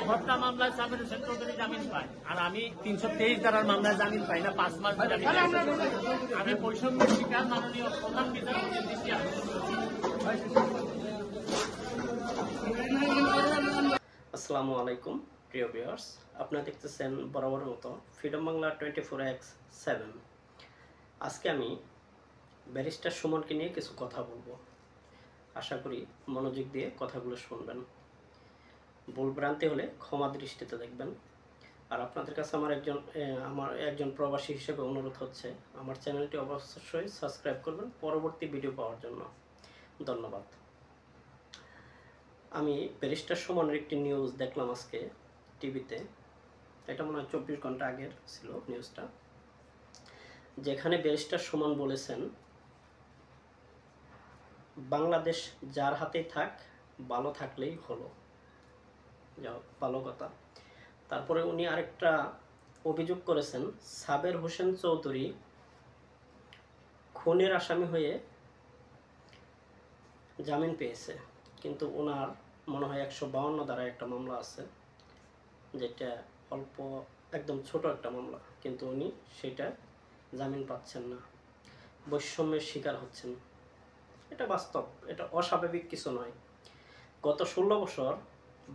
হত্যা মামলায় সাবির হোসেন চৌধুরী জামিন পায় আর আমি 323 ধারার মামলায় জামিন পাই না, 5 মাস ধরে আমি বৈষম্যের শিকার মাননীয় প্রধান বিচারপতির দৃষ্টি আকর্ষণ। আসসালামু আলাইকুম প্রিয় ভিউয়ার্স, আপনারা দেখতেছেন বরাবর মতো ফ্রিডম বাংলা 24x7। আজকে আমি ব্যারিস্টার সুমনকে নিয়ে কিছু কথা বলবো। আশা করি মনোযোগ দিয়ে কথাগুলো শুনবেন। ভুল ভ্রান্তি হলে ক্ষমা দৃষ্টিতে দেখবেন। আর আপনাদের কাছে আমার একজন প্রবাসী হিসেবে অনুরোধ হচ্ছে, আমার চ্যানেলটি অবশ্যই সাবস্ক্রাইব করবেন পরবর্তী ভিডিও পাওয়ার জন্য। ধন্যবাদ। আমি ব্যারিস্টার সুমনের একটি নিউজ দেখলাম আজকে টিভিতে, এটা মনে হয় 24 ঘন্টা আগের ছিল নিউজটা, যেখানে ব্যারিস্টার সুমন বলেছেন বাংলাদেশ যার হাতেই থাক ভালো থাকলেই হলো। যাও ভালো কথা। তারপরে উনি আরেকটা অভিযোগ করেছেন, সাবের হোসেন চৌধুরী খুনের আসামি হয়ে জামিন পেয়েছে, কিন্তু ওনার মনে হয় 152 ধারায় একটা মামলা আছে, যেটা অল্প একদম ছোট একটা মামলা, কিন্তু উনি সেটা জামিন পাচ্ছেন না, বৈষম্যের শিকার হচ্ছেন। এটা বাস্তব, এটা অস্বাভাবিক কিছু নয়। গত 16 বছর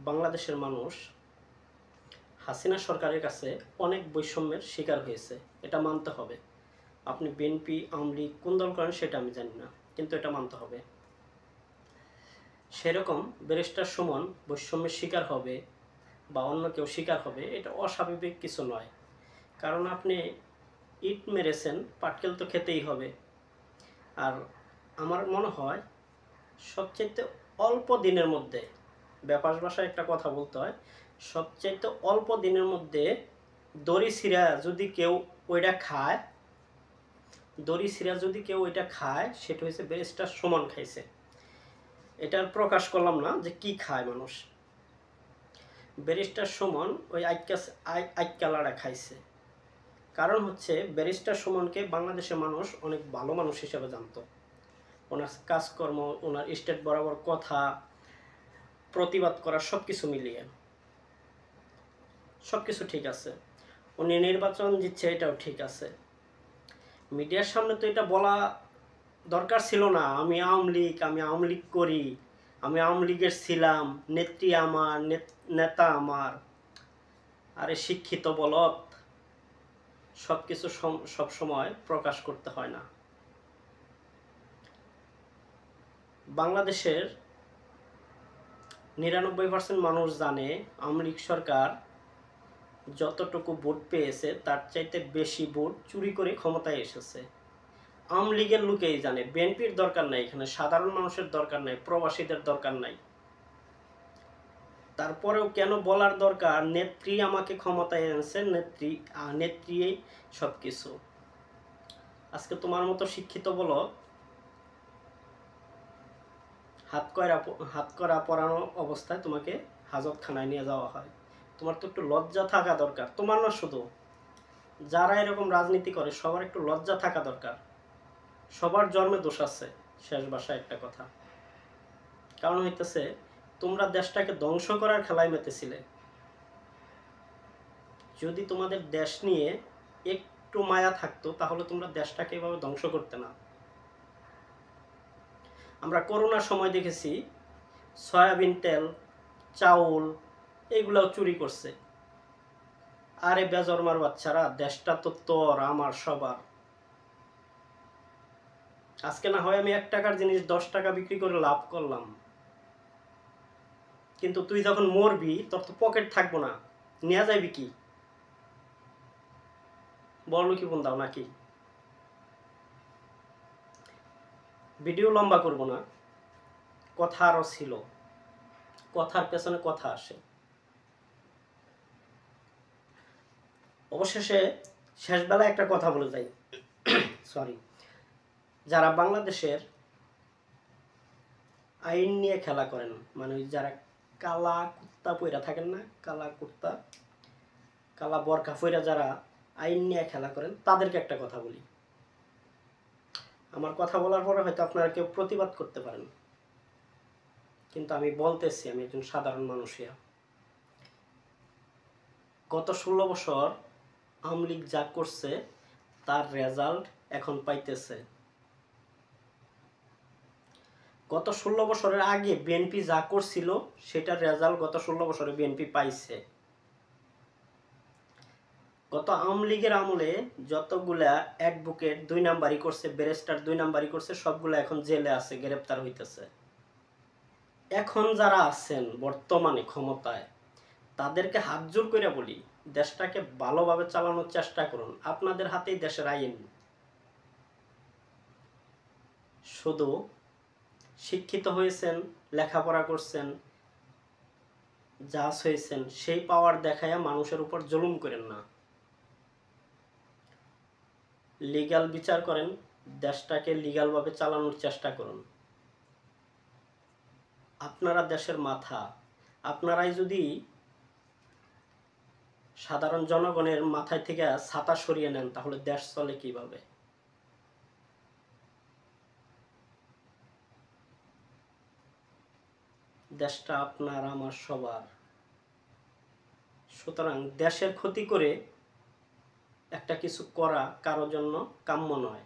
বাংলাদেশের মানুষ হাসিনা সরকারের কাছে অনেক বৈষম্যের শিকার হয়েছে, এটা মানতে হবে। আপনি বিএনপি আওয়ামী লীগ কোন দল করেন সেটা আমি জানি না, কিন্তু এটা মানতে হবে। সেরকম ব্যারিস্টার সুমন বৈষম্যের শিকার হবে বা অন্য কেউ শিকার হবে, এটা অস্বাভাবিক কিছু নয়। কারণ আপনি ইট মেরেছেন, পাটকেল তো খেতেই হবে। আর আমার মনে হয় সবচাইতে অল্প দিনের মধ্যে, ব্যাপার ভাষায় একটা কথা বলতে হয়, সবচাইতে অল্প দিনের মধ্যে দড়ি ছিঁড়া যদি কেউ ওইটা খায়, সেটা হচ্ছে ব্যারিস্টার সুমন খাইছে। এটার প্রকাশ করলাম না যে কি খায় মানুষ। ব্যারিস্টার সুমন ওই আইকালাটা খাইছে। কারণ হচ্ছে ব্যারিস্টার সুমনকে বাংলাদেশের মানুষ অনেক ভালো মানুষ হিসেবে জানতো। ওনার কাজকর্ম, ওনার স্টেট বরাবর কথা, প্রতিবাদ করা, সব কিছু মিলিয়ে সব কিছু ঠিক আছে। উনি নির্বাচন জিতছে, এটাও ঠিক আছে। মিডিয়ার সামনে তো এটা বলা দরকার ছিল না, আমি আওয়ামী লীগ করি, আমি আওয়ামী লীগের ছিলাম, নেত্রী আমার, নেতা আমার। আরে শিক্ষিত বলত, সব কিছু সবসময় প্রকাশ করতে হয় না। বাংলাদেশের 99% মানুষ জানে আওয়ামী লীগ সরকার যতটুকু ভোট পেয়েছে তার চাইতে বেশি ভোট চুরি করে ক্ষমতায় এসেছে। আওয়ামী লীগের লোকেই জানে, বিএনপির দরকার নাই, এখানে সাধারণ মানুষের দরকার নাই, প্রবাসীদের দরকার নাই। তারপরেও কেন বলার দরকার, নেত্রী আমাকে ক্ষমতায় এনেছে, নেত্রী সব কিছু। আজকে তোমার মতো শিক্ষিত বলো হাত করা পরানো অবস্থায় তোমাকে হাজতখানায় নিয়ে যাওয়া হয়। তোমার তো একটু লজ্জা থাকা দরকার। তোমার না, শুধু যারা এরকম রাজনীতি করে সবার একটু লজ্জা থাকা দরকার। সবার জন্মে দোষ আছে, শেষ ভাষায় একটা কথা। কারণ হইতেছে তোমরা দেশটাকে ধ্বংস করার খেলায় মেতেছিলে। যদি তোমাদের দেশ নিয়ে একটু মায়া থাকতো তাহলে তোমরা দেশটাকে এভাবে ধ্বংস করতে না। আমরা করোনার সময় দেখেছি সয়াবিন তেল, চাউল এইগুলাও চুরি করছে। আরে বেজরমার বাচ্চারা, দেশটা তো তোর আমার সবার। আজকে না হয় আমি 1 টাকার জিনিস 10 টাকা বিক্রি করে লাভ করলাম, কিন্তু তুই যখন মরবি তোর তো পকেট থাকবো না, নিয়ে যাবি কি? বলো কি দাও নাকি? ভিডিও লম্বা করব না, কথা আরও ছিল, কথার পেছনে কথা আসে। অবশেষে শেষবেলায় একটা কথা বলে যাই, সরি, যারা বাংলাদেশের আইন নিয়ে খেলা করেন, মানে ওই যারা কালা কুত্তা পইরা থাকেন না, কালা কুত্তা কালা বরকা পইরা যারা আইন নিয়ে খেলা করেন, তাদেরকে একটা কথা বলি। আমার কথা বলার পরে হয়তো আপনারা কেউ প্রতিবাদ করতে পারেন, কিন্তু আমি বলতেছি, আমি একজন সাধারণ মানুষিয়া। গত 16 বছর আওয়ামী লীগ যা করছে তার রেজাল্ট এখন পাইতেছে। গত 16 বছরের আগে বিএনপি যা করছিল সেটার রেজাল্ট গত 16 বছরে বিএনপি পাইছে। গত আওয়ামী লীগের আমলে যতগুলা অ্যাডভোকেট 2 নাম্বারি করছে, ব্যারিস্টার 2 নাম্বারি করছে, সবগুলা এখন জেলে আছে, গ্রেপ্তার হইতেছে। এখন যারা আছেন বর্তমানে ক্ষমতায়, তাদেরকে হাত জোর করে বলি, দেশটাকে ভালোভাবে চালানোর চেষ্টা করুন। আপনাদের হাতেই দেশের আইন। শুধু শিক্ষিত হয়েছেন, লেখাপড়া করছেন, জাজ হয়েছেন, সেই পাওয়ার দেখায়া মানুষের উপর জুলুম করেন না। লিগ্যাল বিচার করেন, দেশটাকে লিগ্যালভাবে চালানোর চেষ্টা করুন। আপনারা দেশের মাথা। আপনারাই যদি সাধারণ জনগণের মাথায় থেকে ছাতা সরিয়ে নেন, তাহলে দেশ চলে কিভাবে? দেশটা আপনার আমার সবার। সুতরাং দেশের ক্ষতি করে একটা কিছু করা কারোর জন্য কাম্য নয়।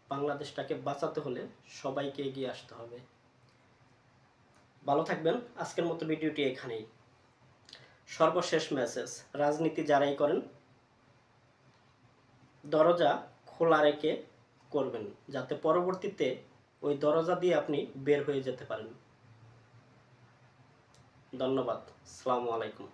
বাংলাদেশটাকে বাঁচাতে হলে সবাইকে এগিয়ে আসতে হবে। ভালো থাকবেন। আজকের মতো ভিডিওটি এখানেই। সর্বশেষ মেসেজ, রাজনীতি যারাই করেন দরজা খোলা রেখে করবেন, যাতে পরবর্তীতে ওই দরজা দিয়ে আপনি বের হয়ে যেতে পারেন। ধন্যবাদ। আসসালামু আলাইকুম।